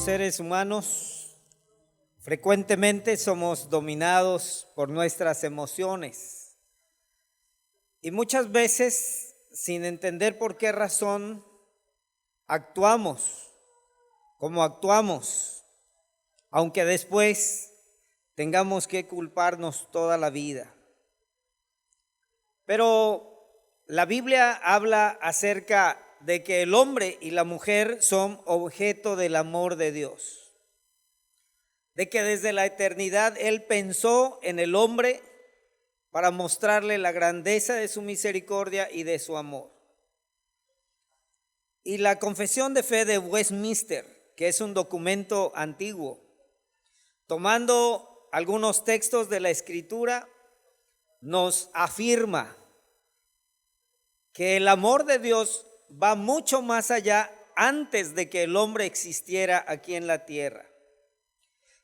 Los seres humanos frecuentemente somos dominados por nuestras emociones y muchas veces, sin entender por qué razón, actuamos como actuamos, aunque después tengamos que culparnos toda la vida. Pero la Biblia habla acerca de que el hombre y la mujer son objeto del amor de Dios, de que desde la eternidad Él pensó en el hombre para mostrarle la grandeza de su misericordia y de su amor. Y la Confesión de Fe de Westminster, que es un documento antiguo, tomando algunos textos de la Escritura, nos afirma que el amor de Dios va mucho más allá antes de que el hombre existiera aquí en la tierra.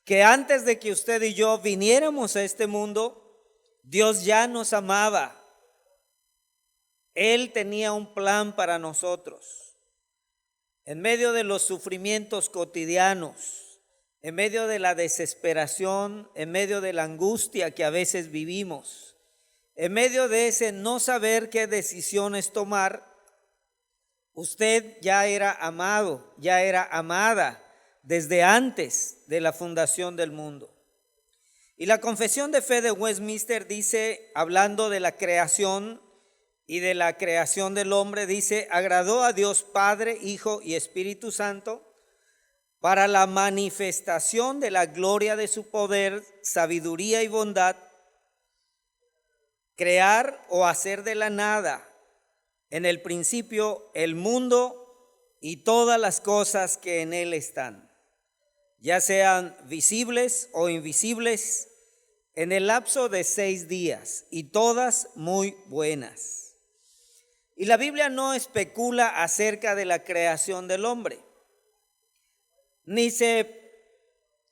Que antes de que usted y yo viniéramos a este mundo, Dios ya nos amaba. Él tenía un plan para nosotros. En medio de los sufrimientos cotidianos, en medio de la desesperación, en medio de la angustia que a veces vivimos, en medio de ese no saber qué decisiones tomar, usted ya era amado, ya era amada desde antes de la fundación del mundo. Y la Confesión de Fe de Westminster dice, hablando de la creación y de la creación del hombre, dice: agradó a Dios Padre, Hijo y Espíritu Santo para la manifestación de la gloria de su poder, sabiduría y bondad, crear o hacer de la nada en el principio el mundo y todas las cosas que en él están, ya sean visibles o invisibles, en el lapso de 6 días, y todas muy buenas. Y la Biblia no especula acerca de la creación del hombre, ni se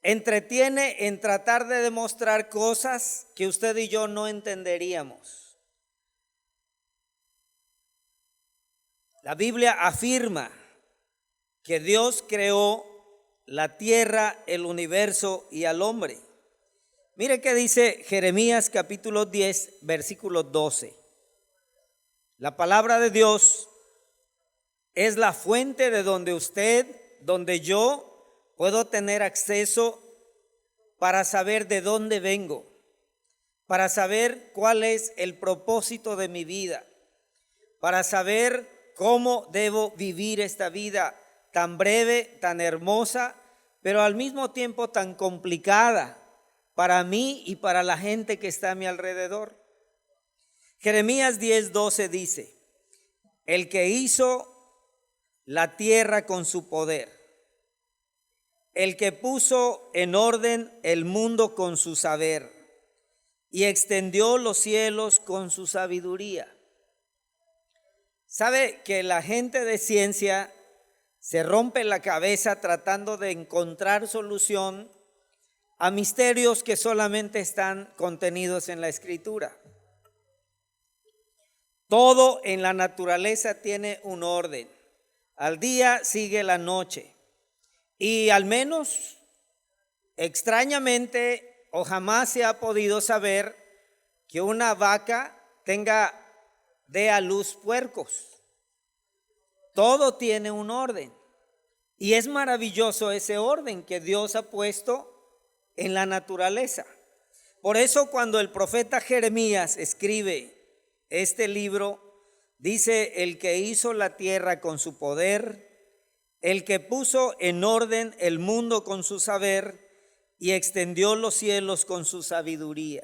entretiene en tratar de demostrar cosas que usted y yo no entenderíamos. La Biblia afirma que Dios creó la tierra, el universo y al hombre. Mire qué dice Jeremías capítulo 10, versículo 12. La palabra de Dios es la fuente de donde usted, donde yo puedo tener acceso para saber de dónde vengo, para saber cuál es el propósito de mi vida, para saber cómo debo vivir esta vida tan breve, tan hermosa, pero al mismo tiempo tan complicada para mí y para la gente que está a mi alrededor. Jeremías 10:12 dice: el que hizo la tierra con su poder, el que puso en orden el mundo con su saber y extendió los cielos con su sabiduría. ¿Sabe que la gente de ciencia se rompe la cabeza tratando de encontrar solución a misterios que solamente están contenidos en la Escritura? Todo en la naturaleza tiene un orden. Al día sigue la noche. Y al menos extrañamente o jamás se ha podido saber que una vaca dé a luz puercos. Todo tiene un orden. Y es maravilloso ese orden que Dios ha puesto en la naturaleza. Por eso cuando el profeta Jeremías escribe este libro, dice: el que hizo la tierra con su poder, el que puso en orden el mundo con su saber y extendió los cielos con su sabiduría.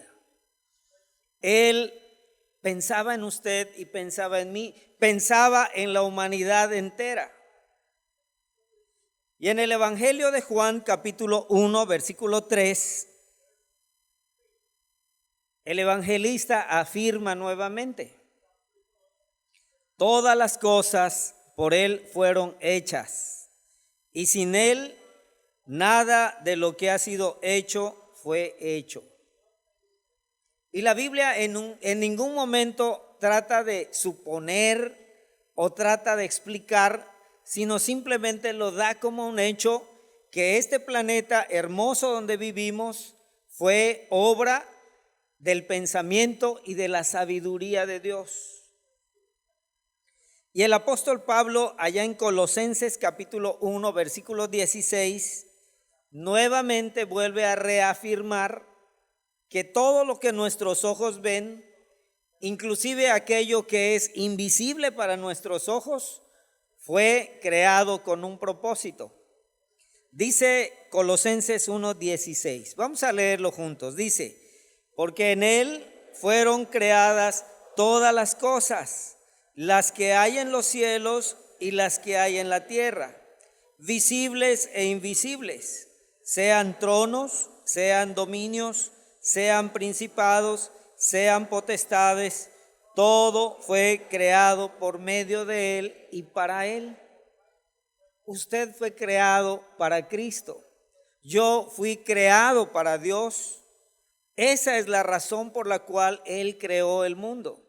Él pensaba en usted y pensaba en mí, pensaba en la humanidad entera. Y en el Evangelio de Juan capítulo 1 versículo 3, el evangelista afirma nuevamente: todas las cosas por él fueron hechas, y sin él nada de lo que ha sido hecho fue hecho. Y la Biblia en ningún momento trata de suponer o trata de explicar, sino simplemente lo da como un hecho que este planeta hermoso donde vivimos fue obra del pensamiento y de la sabiduría de Dios. Y el apóstol Pablo, allá en Colosenses capítulo 1, versículo 16, nuevamente vuelve a reafirmar que todo lo que nuestros ojos ven, inclusive aquello que es invisible para nuestros ojos, fue creado con un propósito. Dice Colosenses 1:16. Vamos a leerlo juntos. Dice: porque en Él fueron creadas todas las cosas, las que hay en los cielos y las que hay en la tierra, visibles e invisibles, sean tronos, sean dominios, sean principados, sean potestades. Todo fue creado por medio de Él y para Él. Usted fue creado para Cristo. Yo fui creado para Dios. Esa es la razón por la cual Él creó el mundo.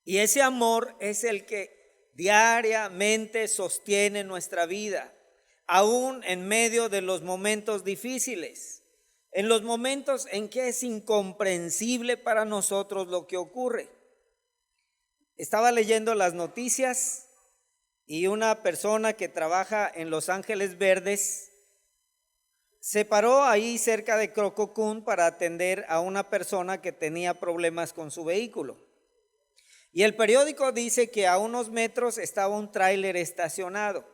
Y ese amor es el que diariamente sostiene nuestra vida, aún en medio de los momentos difíciles, en los momentos en que es incomprensible para nosotros lo que ocurre. Estaba leyendo las noticias y una persona que trabaja en Los Ángeles Verdes se paró ahí cerca de Crococún para atender a una persona que tenía problemas con su vehículo. Y el periódico dice que a unos metros estaba un tráiler estacionado.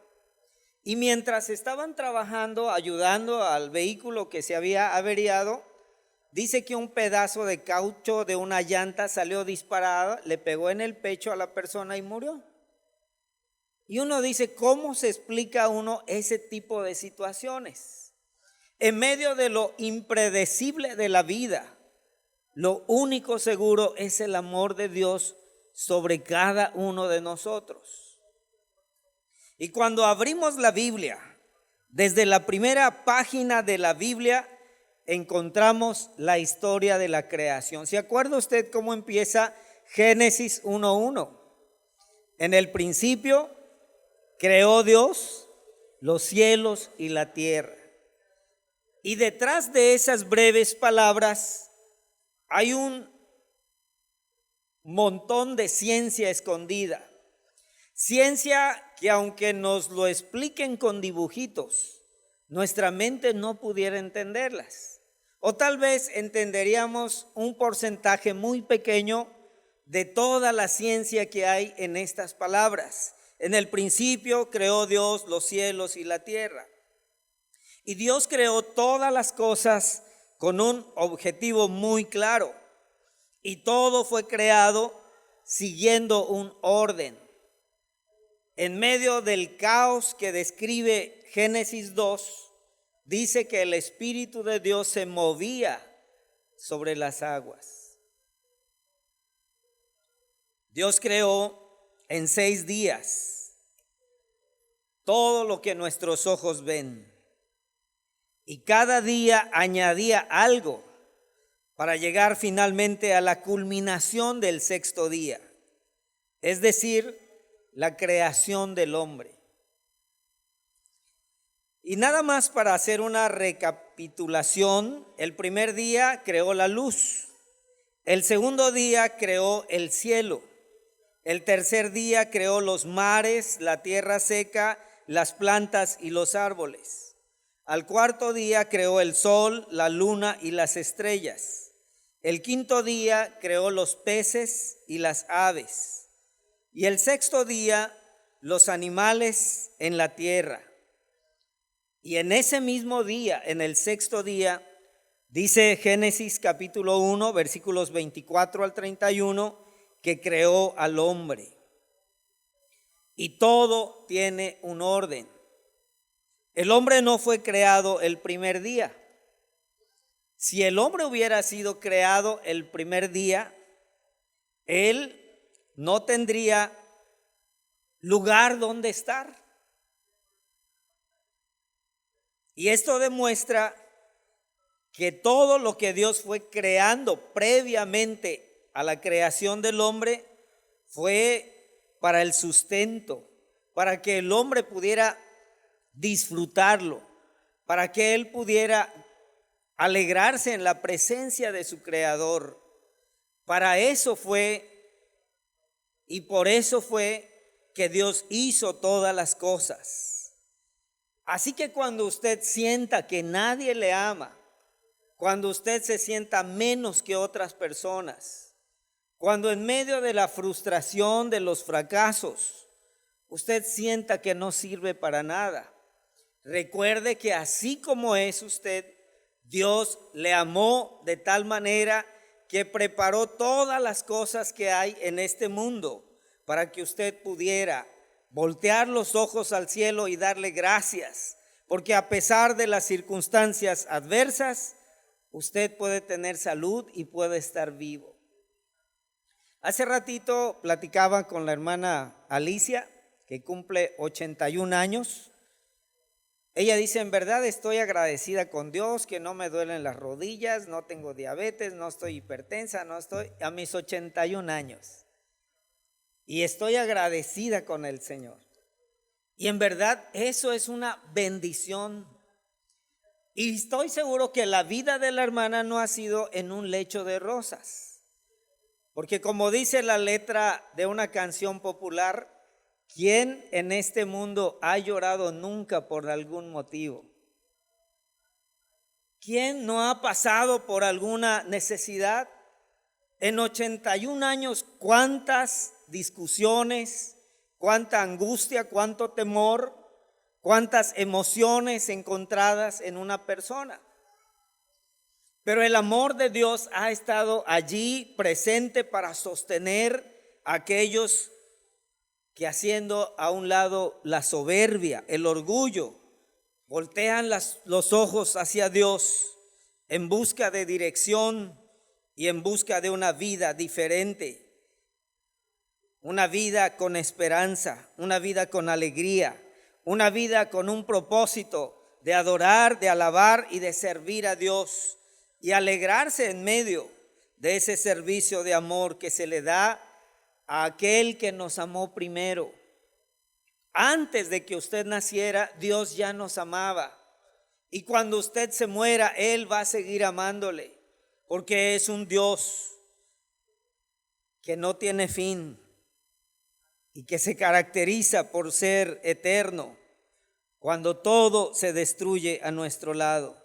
Y mientras estaban trabajando, ayudando al vehículo que se había averiado, dice que un pedazo de caucho de una llanta salió disparada, le pegó en el pecho a la persona y murió. Y uno dice, ¿cómo se explica uno ese tipo de situaciones? En medio de lo impredecible de la vida, lo único seguro es el amor de Dios sobre cada uno de nosotros. Y cuando abrimos la Biblia, desde la primera página de la Biblia, encontramos la historia de la creación. ¿Se acuerda usted cómo empieza Génesis 1:1? En el principio creó Dios los cielos y la tierra. Y detrás de esas breves palabras hay un montón de ciencia escondida. Ciencia que aunque nos lo expliquen con dibujitos, nuestra mente no pudiera entenderlas. O tal vez entenderíamos un porcentaje muy pequeño de toda la ciencia que hay en estas palabras. En el principio creó Dios los cielos y la tierra. Y Dios creó todas las cosas con un objetivo muy claro. Y todo fue creado siguiendo un orden. En medio del caos que describe Génesis 2, dice que el Espíritu de Dios se movía sobre las aguas. Dios creó en 6 días todo lo que nuestros ojos ven. Y cada día añadía algo para llegar finalmente a la culminación del 6º día, es decir, la creación del hombre. Y nada más para hacer una recapitulación, el primer día creó la luz, el segundo día creó el cielo, el tercer día creó los mares, la tierra seca, las plantas y los árboles. Al cuarto día creó el sol, la luna y las estrellas. El quinto día creó los peces y las aves. Y el 6º día los animales en la tierra. Y en ese mismo día, en el 6º día, dice Génesis capítulo 1, versículos 24 al 31, que creó al hombre. Y todo tiene un orden. El hombre no fue creado el primer día. Si el hombre hubiera sido creado el primer día, él no tendría lugar donde estar. Y esto demuestra que todo lo que Dios fue creando previamente a la creación del hombre fue para el sustento, para que el hombre pudiera disfrutarlo, para que él pudiera alegrarse en la presencia de su Creador. Para eso fue y por eso fue que Dios hizo todas las cosas. Así que cuando usted sienta que nadie le ama, cuando usted se sienta menos que otras personas, cuando en medio de la frustración, de los fracasos, usted sienta que no sirve para nada, recuerde que así como es usted, Dios le amó de tal manera que preparó todas las cosas que hay en este mundo para que usted pudiera voltear los ojos al cielo y darle gracias, porque a pesar de las circunstancias adversas, usted puede tener salud y puede estar vivo. Hace ratito platicaba con la hermana Alicia, que cumple 81 años. Ella dice, en verdad estoy agradecida con Dios, que no me duelen las rodillas, no tengo diabetes, no estoy hipertensa, no estoy a mis 81 años. Y estoy agradecida con el Señor. Y en verdad eso es una bendición. Y estoy seguro que la vida de la hermana no ha sido en un lecho de rosas. Porque como dice la letra de una canción popular, ¿quién en este mundo ha llorado nunca por algún motivo? ¿Quién no ha pasado por alguna necesidad? En 81 años, ¿cuántas discusiones, cuánta angustia, cuánto temor, cuántas emociones encontradas en una persona? Pero el amor de Dios ha estado allí presente para sostener a aquellos que, haciendo a un lado la soberbia, el orgullo, voltean los ojos hacia Dios en busca de dirección y en busca de una vida diferente, una vida con esperanza, una vida con alegría, una vida con un propósito de adorar, de alabar y de servir a Dios y alegrarse en medio de ese servicio de amor que se le da a aquel que nos amó primero. Antes de que usted naciera, Dios ya nos amaba. Y cuando usted se muera, Él va a seguir amándole, porque es un Dios que no tiene fin y que se caracteriza por ser eterno cuando todo se destruye a nuestro lado.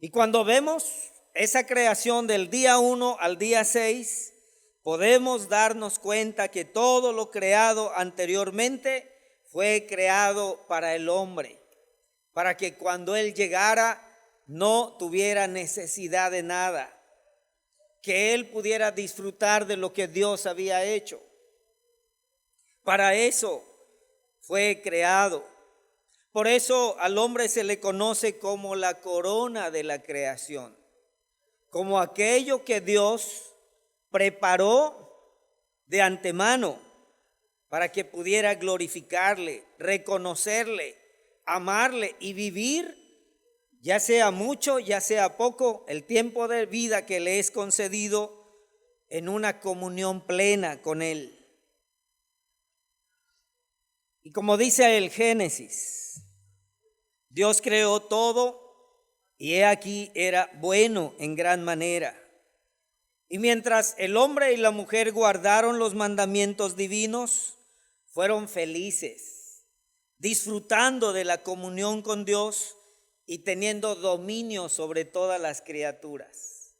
Y cuando vemos esa creación del día 1 al día 6, podemos darnos cuenta que todo lo creado anteriormente fue creado para el hombre, para que cuando él llegara no tuviera necesidad de nada, que él pudiera disfrutar de lo que Dios había hecho. Para eso fue creado. Por eso al hombre se le conoce como la corona de la creación, como aquello que Dios preparó de antemano para que pudiera glorificarle, reconocerle, amarle y vivir, ya sea mucho, ya sea poco, el tiempo de vida que le es concedido en una comunión plena con Él. Y como dice el Génesis, Dios creó todo y he aquí era bueno en gran manera. Y mientras el hombre y la mujer guardaron los mandamientos divinos, fueron felices, disfrutando de la comunión con Dios y teniendo dominio sobre todas las criaturas.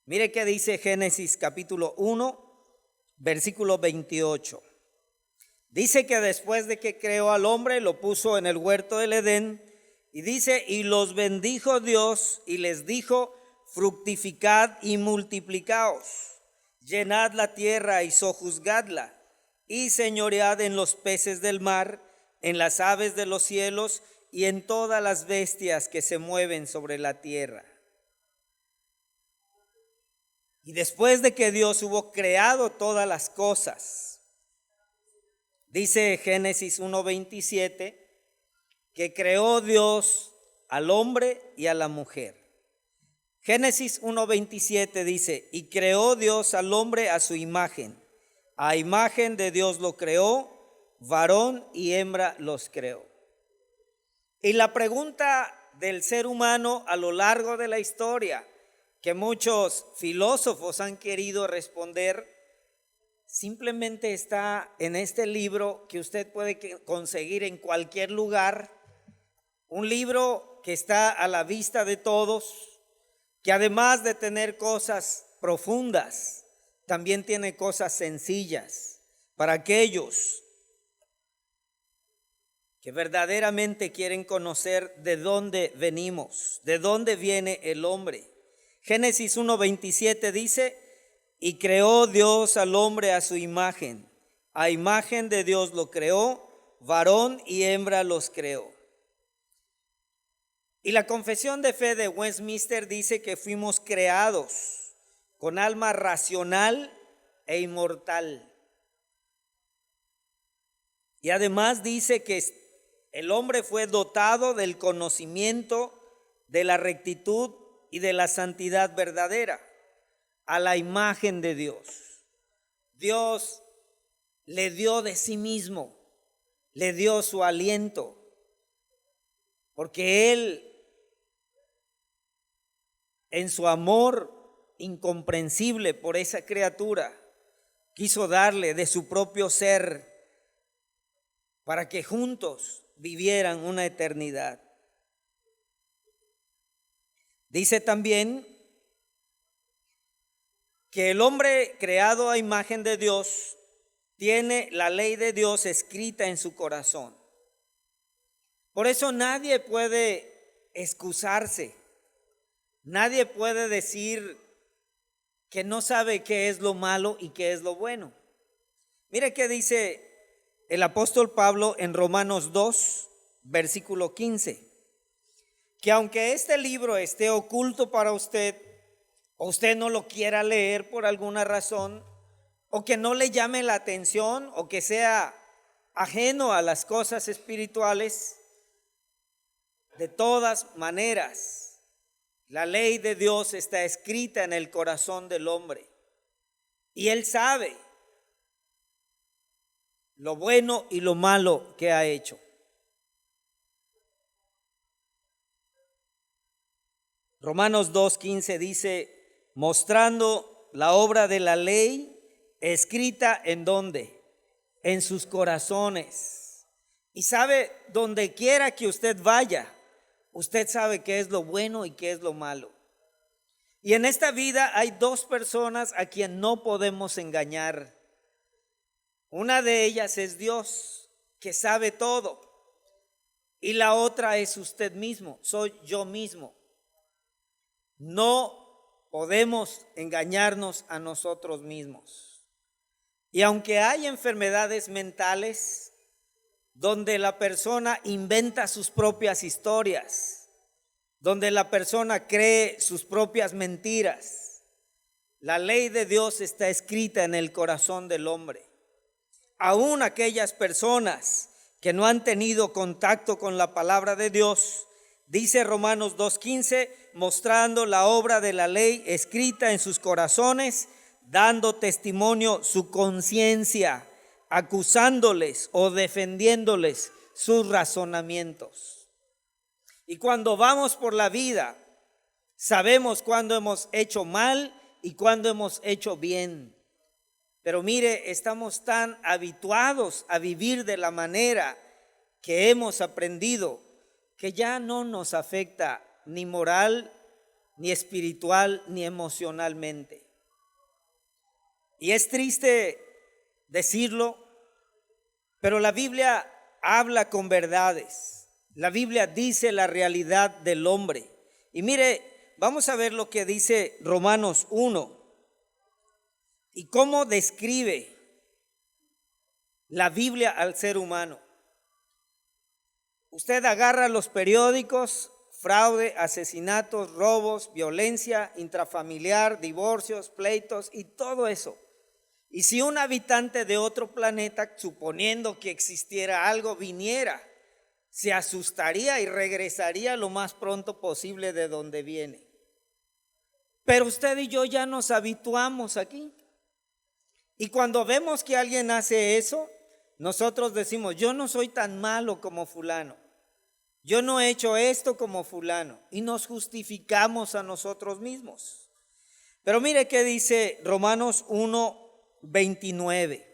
Mire qué dice Génesis capítulo 1, versículo 28. Dice que después de que creó al hombre, lo puso en el huerto del Edén, y dice, y los bendijo Dios y les dijo, fructificad y multiplicaos, llenad la tierra y sojuzgadla, y señoread en los peces del mar, en las aves de los cielos y en todas las bestias que se mueven sobre la tierra. Y después de que Dios hubo creado todas las cosas, dice Génesis 1:27, que creó Dios al hombre y a la mujer. Génesis 1:27 dice, y creó Dios al hombre a su imagen. A imagen de Dios lo creó, varón y hembra los creó. Y la pregunta del ser humano a lo largo de la historia, que muchos filósofos han querido responder, simplemente está en este libro que usted puede conseguir en cualquier lugar, un libro que está a la vista de todos, que además de tener cosas profundas, también tiene cosas sencillas para aquellos que verdaderamente quieren conocer de dónde venimos, de dónde viene el hombre. Génesis 1:27 dice: y creó Dios al hombre a su imagen, a imagen de Dios lo creó, varón y hembra los creó. Y la Confesión de Fe de Westminster dice que fuimos creados con alma racional e inmortal. Y además dice que el hombre fue dotado del conocimiento, de la rectitud y de la santidad verdadera, a la imagen de Dios. Dios le dio de sí mismo, le dio su aliento, porque Él, en su amor incomprensible por esa criatura, quiso darle de su propio ser para que juntos vivieran una eternidad. Dice también que el hombre creado a imagen de Dios tiene la ley de Dios escrita en su corazón. Por eso nadie puede excusarse, nadie puede decir que no sabe qué es lo malo y qué es lo bueno. Mire qué dice el apóstol Pablo en Romanos 2, versículo 15, que aunque este libro esté oculto para usted, o usted no lo quiera leer por alguna razón, o que no le llame la atención, o que sea ajeno a las cosas espirituales, de todas maneras, la ley de Dios está escrita en el corazón del hombre, y él sabe lo bueno y lo malo que ha hecho. Romanos 2:15 dice: mostrando la obra de la ley escrita en ¿dónde? En sus corazones. Y sabe, donde quiera que usted vaya, usted sabe qué es lo bueno y qué es lo malo. Y en esta vida hay dos personas a quien no podemos engañar. Una de ellas es Dios, que sabe todo. Y la otra es usted mismo, soy yo mismo. No podemos engañarnos a nosotros mismos. Y aunque hay enfermedades mentales donde la persona inventa sus propias historias, donde la persona cree sus propias mentiras, la ley de Dios está escrita en el corazón del hombre. Aún aquellas personas que no han tenido contacto con la palabra de Dios, dice Romanos 2:15, mostrando la obra de la ley escrita en sus corazones, dando testimonio su conciencia, acusándoles o defendiéndoles sus razonamientos. Y cuando vamos por la vida, sabemos cuándo hemos hecho mal y cuándo hemos hecho bien. Pero mire, estamos tan habituados a vivir de la manera que hemos aprendido que ya no nos afecta ni moral, ni espiritual, ni emocionalmente. Y es triste decirlo, pero la Biblia habla con verdades. La Biblia dice la realidad del hombre. Y mire, vamos a ver lo que dice Romanos 1 y cómo describe la Biblia al ser humano. Usted agarra los periódicos: fraude, asesinatos, robos, violencia intrafamiliar, divorcios, pleitos y todo eso. Y si un habitante de otro planeta, suponiendo que existiera algo, viniera, se asustaría y regresaría lo más pronto posible de donde viene. Pero usted y yo ya nos habituamos aquí. Y cuando vemos que alguien hace eso, nosotros decimos: yo no soy tan malo como fulano. Yo no he hecho esto como fulano, y nos justificamos a nosotros mismos. Pero mire qué dice Romanos 1:29.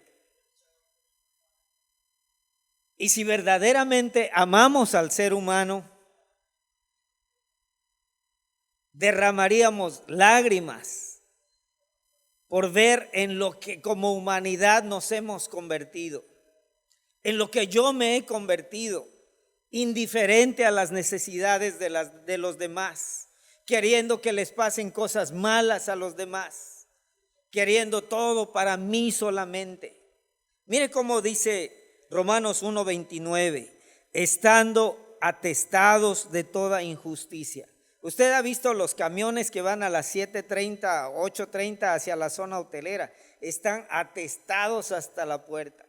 Y si verdaderamente amamos al ser humano, derramaríamos lágrimas por ver en lo que como humanidad nos hemos convertido, en lo que yo me he convertido, indiferente a las necesidades de los demás, queriendo que les pasen cosas malas a los demás, queriendo todo para mí solamente. Mire cómo dice Romanos 1:29, estando atestados de toda injusticia. Usted ha visto los camiones que van a las 7:30, 8:30 hacia la zona hotelera, están atestados hasta la puerta.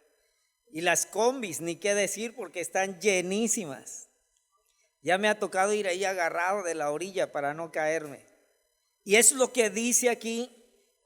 Y las combis, ni qué decir, porque están llenísimas. Ya me ha tocado ir ahí agarrado de la orilla para no caerme. Y eso es lo que dice aquí,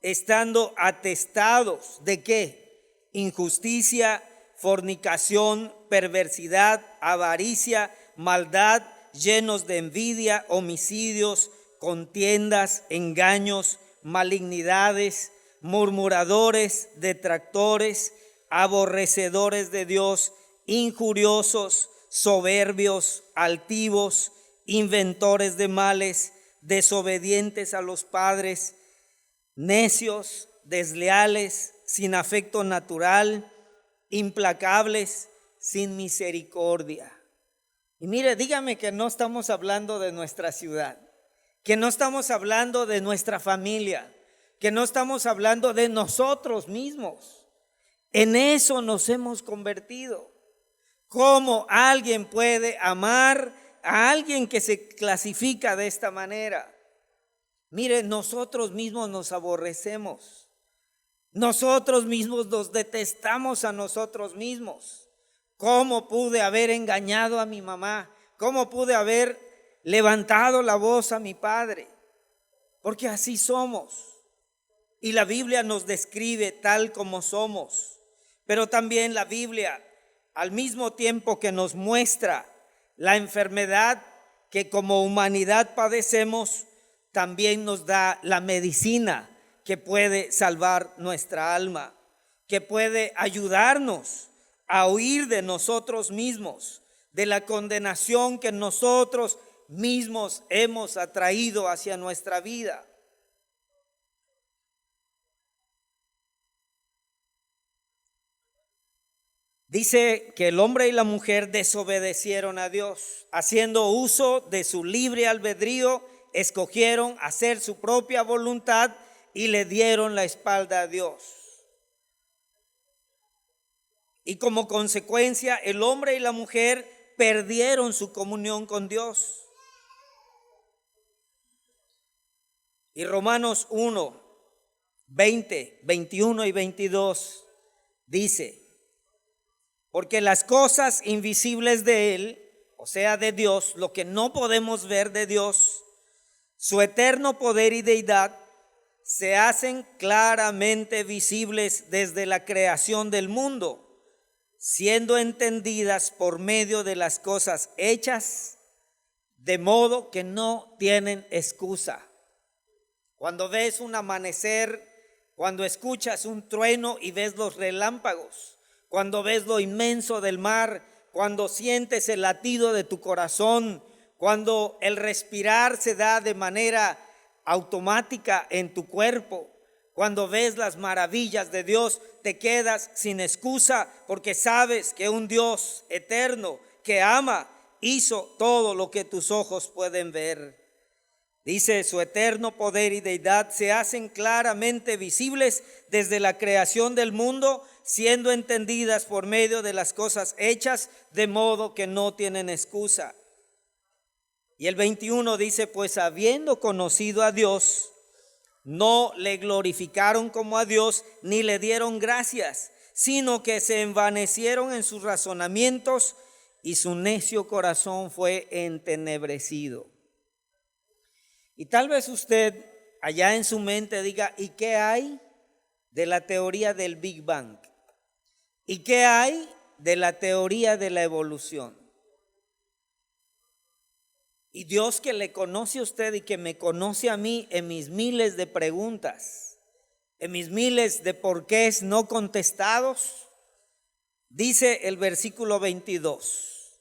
estando atestados de qué: injusticia, fornicación, perversidad, avaricia, maldad, llenos de envidia, homicidios, contiendas, engaños, malignidades, murmuradores, detractores, aborrecedores de Dios, injuriosos, soberbios, altivos, inventores de males, desobedientes a los padres, necios, desleales, sin afecto natural, implacables, sin misericordia. Y mire, dígame que no estamos hablando de nuestra ciudad, que no estamos hablando de nuestra familia, que no estamos hablando de nosotros mismos. En eso nos hemos convertido. ¿Cómo alguien puede amar a alguien que se clasifica de esta manera? Mire, nosotros mismos nos aborrecemos. Nosotros mismos nos detestamos a nosotros mismos. ¿Cómo pude haber engañado a mi mamá? ¿Cómo pude haber levantado la voz a mi padre? Porque así somos. Y la Biblia nos describe tal como somos. Pero también la Biblia, al mismo tiempo que nos muestra la enfermedad que como humanidad padecemos, también nos da la medicina que puede salvar nuestra alma, que puede ayudarnos a huir de nosotros mismos, de la condenación que nosotros mismos hemos atraído hacia nuestra vida. Dice que el hombre y la mujer desobedecieron a Dios, haciendo uso de su libre albedrío, escogieron hacer su propia voluntad y le dieron la espalda a Dios. Y como consecuencia, el hombre y la mujer perdieron su comunión con Dios. Y Romanos 1:20, 21 y 22 dice: porque las cosas invisibles de Él, o sea, de Dios, lo que no podemos ver de Dios, su eterno poder y deidad, se hacen claramente visibles desde la creación del mundo, siendo entendidas por medio de las cosas hechas, de modo que no tienen excusa. Cuando ves un amanecer, cuando escuchas un trueno y ves los relámpagos, cuando ves lo inmenso del mar, cuando sientes el latido de tu corazón, cuando el respirar se da de manera automática en tu cuerpo, cuando ves las maravillas de Dios, te quedas sin excusa porque sabes que un Dios eterno que ama hizo todo lo que tus ojos pueden ver. Dice: su eterno poder y deidad se hacen claramente visibles desde la creación del mundo, siendo entendidas por medio de las cosas hechas, de modo que no tienen excusa. Y el 21 dice: pues habiendo conocido a Dios, no le glorificaron como a Dios, ni le dieron gracias, sino que se envanecieron en sus razonamientos, y su necio corazón fue entenebrecido. Y tal vez usted allá en su mente diga: ¿y qué hay de la teoría del Big Bang? ¿Y qué hay de la teoría de la evolución? Y Dios, que le conoce a usted y que me conoce a mí en mis miles de preguntas, en mis miles de porqués no contestados, dice el versículo 22,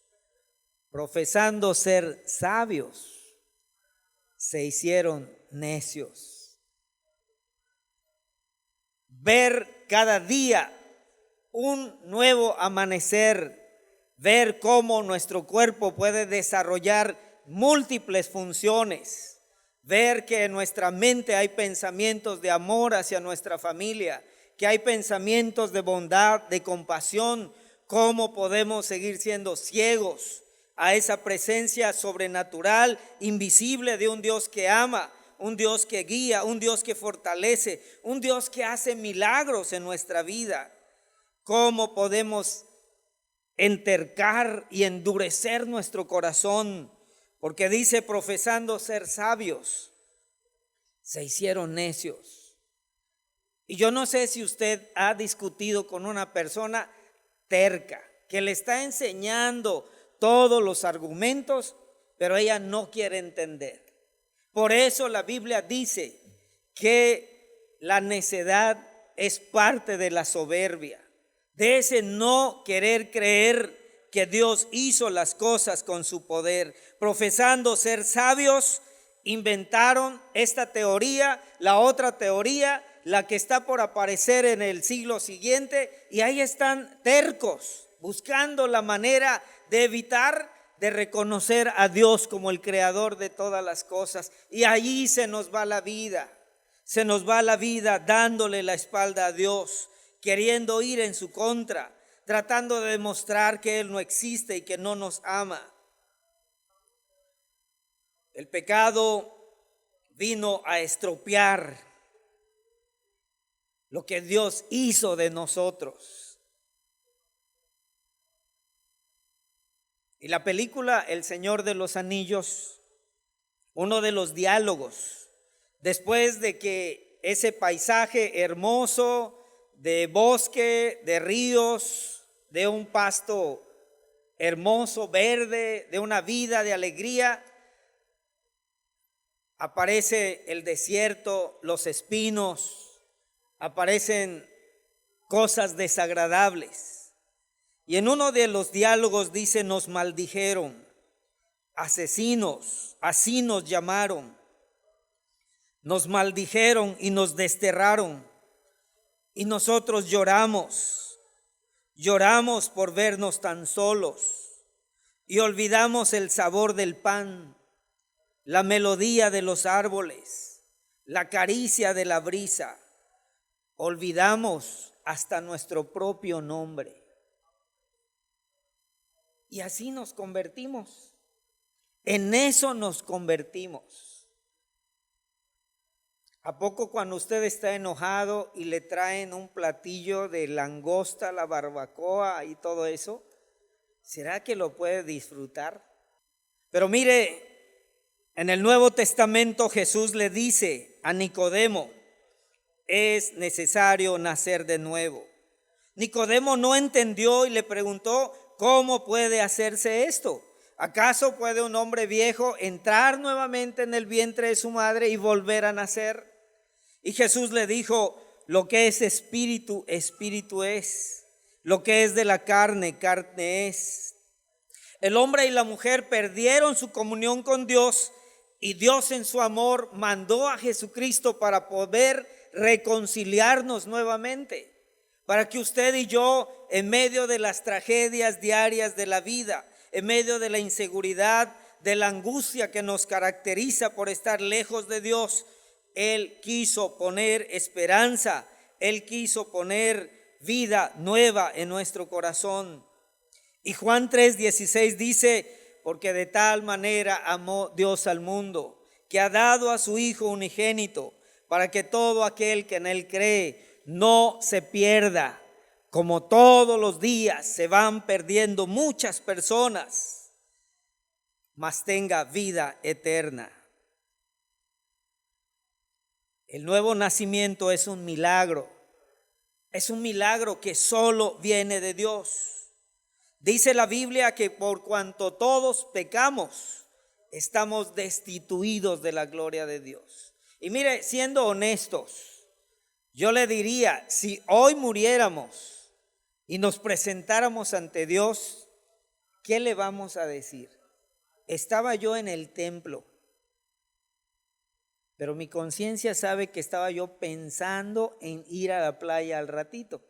profesando ser sabios, se hicieron necios. Ver cada día un nuevo amanecer, ver cómo nuestro cuerpo puede desarrollar múltiples funciones, ver que en nuestra mente hay pensamientos de amor hacia nuestra familia, que hay pensamientos de bondad, de compasión. ¿Cómo podemos seguir siendo ciegos a esa presencia sobrenatural, invisible de un Dios que ama, un Dios que guía, un Dios que fortalece, un Dios que hace milagros en nuestra vida? ¿Cómo podemos entercar y endurecer nuestro corazón? Porque dice, profesando ser sabios, se hicieron necios. Y yo no sé si usted ha discutido con una persona terca, que le está enseñando todos los argumentos, pero ella no quiere entender. Por eso la Biblia dice que la necedad es parte de la soberbia, de ese no querer creer que Dios hizo las cosas con su poder. Profesando ser sabios, inventaron esta teoría, la otra teoría, la que está por aparecer en el siglo siguiente, y ahí están tercos, buscando la manera de evitar de reconocer a Dios como el creador de todas las cosas. Y allí se nos va la vida, se nos va la vida dándole la espalda a Dios, queriendo ir en su contra, tratando de demostrar que Él no existe y que no nos ama. El pecado vino a estropear lo que Dios hizo de nosotros. Y la película El Señor de los Anillos, uno de los diálogos, después de que ese paisaje hermoso de bosque, de ríos, de un pasto hermoso, verde, de una vida de alegría, aparece el desierto, los espinos, aparecen cosas desagradables. Y en uno de los diálogos dice, nos maldijeron, asesinos, así nos llamaron, nos maldijeron y nos desterraron. Y nosotros lloramos por vernos tan solos, y olvidamos el sabor del pan, la melodía de los árboles, la caricia de la brisa. Olvidamos hasta nuestro propio nombre. Y así nos convertimos. En eso nos convertimos. ¿A poco cuando usted está enojado y le traen un platillo de langosta, la barbacoa y todo eso, será que lo puede disfrutar? Pero mire, en el Nuevo Testamento Jesús le dice a Nicodemo, es necesario nacer de nuevo. Nicodemo no entendió y le preguntó, ¿cómo puede hacerse esto? ¿Acaso puede un hombre viejo entrar nuevamente en el vientre de su madre y volver a nacer? Y Jesús le dijo, lo que es espíritu, espíritu es. Lo que es de la carne, carne es. El hombre y la mujer perdieron su comunión con Dios y Dios en su amor mandó a Jesucristo para poder reconciliarnos nuevamente. Para que usted y yo, en medio de las tragedias diarias de la vida, en medio de la inseguridad, de la angustia que nos caracteriza por estar lejos de Dios, Él quiso poner esperanza, Él quiso poner vida nueva en nuestro corazón. Y Juan 3:16 dice, porque de tal manera amó Dios al mundo, que ha dado a su Hijo unigénito, para que todo aquel que en Él cree no se pierda, como todos los días se van perdiendo muchas personas, mas tenga vida eterna. El nuevo nacimiento es un milagro que solo viene de Dios. Dice la Biblia que por cuanto todos pecamos, estamos destituidos de la gloria de Dios. Y mire, siendo honestos, yo le diría, si hoy muriéramos y nos presentáramos ante Dios, ¿qué le vamos a decir? Estaba yo en el templo, pero mi conciencia sabe que estaba yo pensando en ir a la playa al ratito.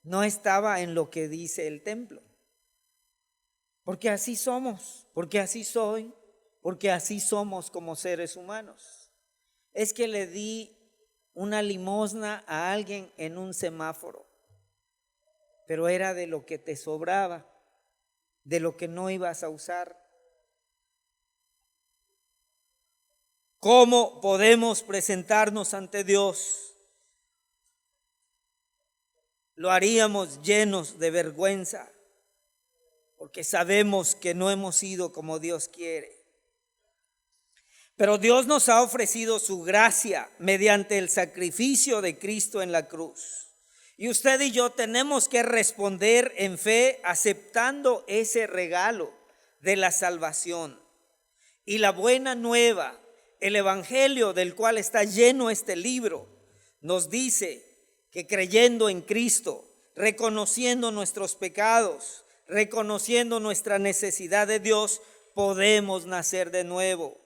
No estaba en lo que dice el templo. Porque así somos, porque así soy, porque así somos como seres humanos. Es que le di una limosna a alguien en un semáforo, pero era de lo que te sobraba, de lo que no ibas a usar. ¿Cómo podemos presentarnos ante Dios? Lo haríamos llenos de vergüenza, porque sabemos que no hemos sido como Dios quiere. Pero Dios nos ha ofrecido su gracia mediante el sacrificio de Cristo en la cruz. Y usted y yo tenemos que responder en fe aceptando ese regalo de la salvación. Y la buena nueva, el evangelio del cual está lleno este libro, nos dice que creyendo en Cristo, reconociendo nuestros pecados, reconociendo nuestra necesidad de Dios, podemos nacer de nuevo.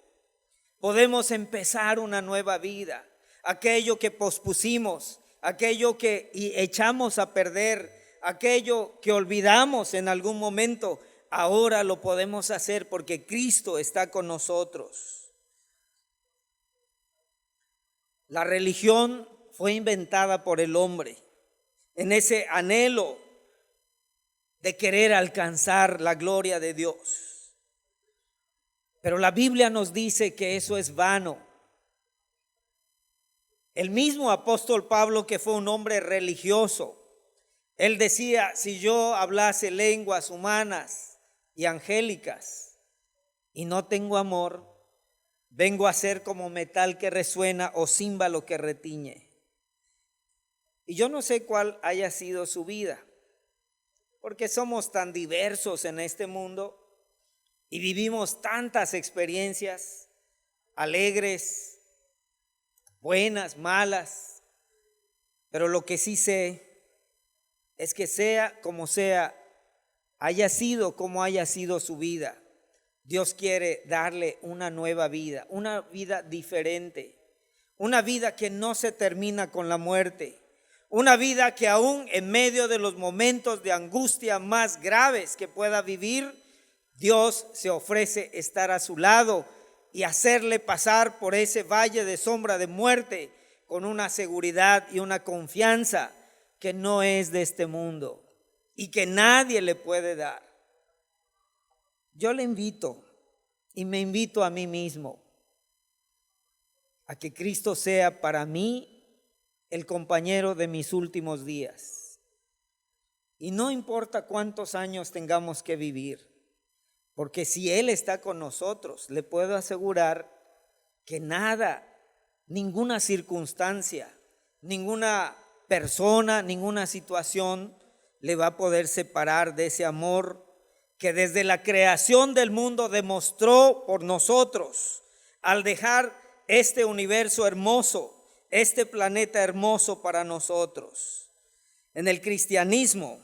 Podemos empezar una nueva vida. Aquello que pospusimos, aquello que echamos a perder, aquello que olvidamos en algún momento, ahora lo podemos hacer porque Cristo está con nosotros. La religión fue inventada por el hombre en ese anhelo de querer alcanzar la gloria de Dios. Pero la Biblia nos dice que eso es vano. El mismo apóstol Pablo, que fue un hombre religioso, él decía, si yo hablase lenguas humanas y angélicas y no tengo amor, vengo a ser como metal que resuena o címbalo que retiñe. Y yo no sé cuál haya sido su vida, porque somos tan diversos en este mundo y vivimos tantas experiencias alegres, buenas, malas, pero lo que sí sé es que sea como sea, haya sido como haya sido su vida, Dios quiere darle una nueva vida, una vida diferente, una vida que no se termina con la muerte, una vida que aún en medio de los momentos de angustia más graves que pueda vivir, Dios se ofrece estar a su lado y hacerle pasar por ese valle de sombra de muerte con una seguridad y una confianza que no es de este mundo y que nadie le puede dar. Yo le invito y me invito a mí mismo a que Cristo sea para mí el compañero de mis últimos días. Y no importa cuántos años tengamos que vivir, porque si Él está con nosotros, le puedo asegurar que nada, ninguna circunstancia, ninguna persona, ninguna situación le va a poder separar de ese amor que desde la creación del mundo demostró por nosotros al dejar este universo hermoso, este planeta hermoso para nosotros. En el cristianismo,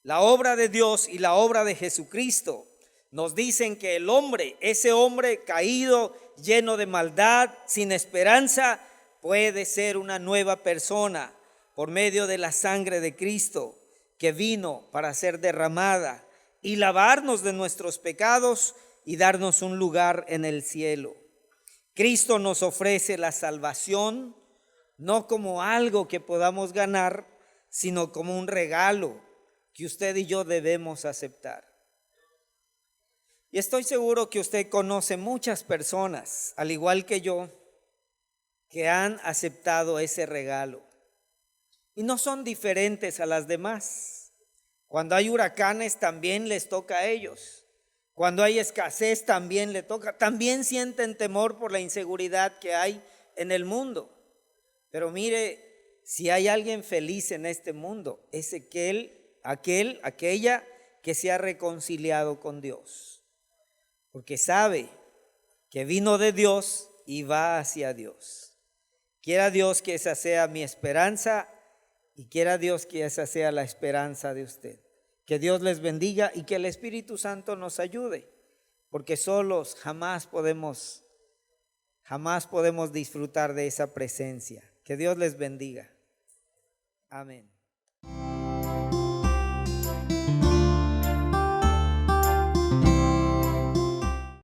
la obra de Dios y la obra de Jesucristo nos dicen que el hombre, ese hombre caído, lleno de maldad, sin esperanza, puede ser una nueva persona por medio de la sangre de Cristo que vino para ser derramada y lavarnos de nuestros pecados y darnos un lugar en el cielo. Cristo nos ofrece la salvación no como algo que podamos ganar, sino como un regalo que usted y yo debemos aceptar. Y estoy seguro que usted conoce muchas personas, al igual que yo, que han aceptado ese regalo. Y no son diferentes a las demás. Cuando hay huracanes también les toca a ellos. Cuando hay escasez también le toca. También sienten temor por la inseguridad que hay en el mundo. Pero mire, si hay alguien feliz en este mundo, es aquella que se ha reconciliado con Dios. Porque sabe que vino de Dios y va hacia Dios. Quiera Dios que esa sea mi esperanza y quiera Dios que esa sea la esperanza de usted. Que Dios les bendiga y que el Espíritu Santo nos ayude, porque solos jamás podemos disfrutar de esa presencia. Que Dios les bendiga. Amén.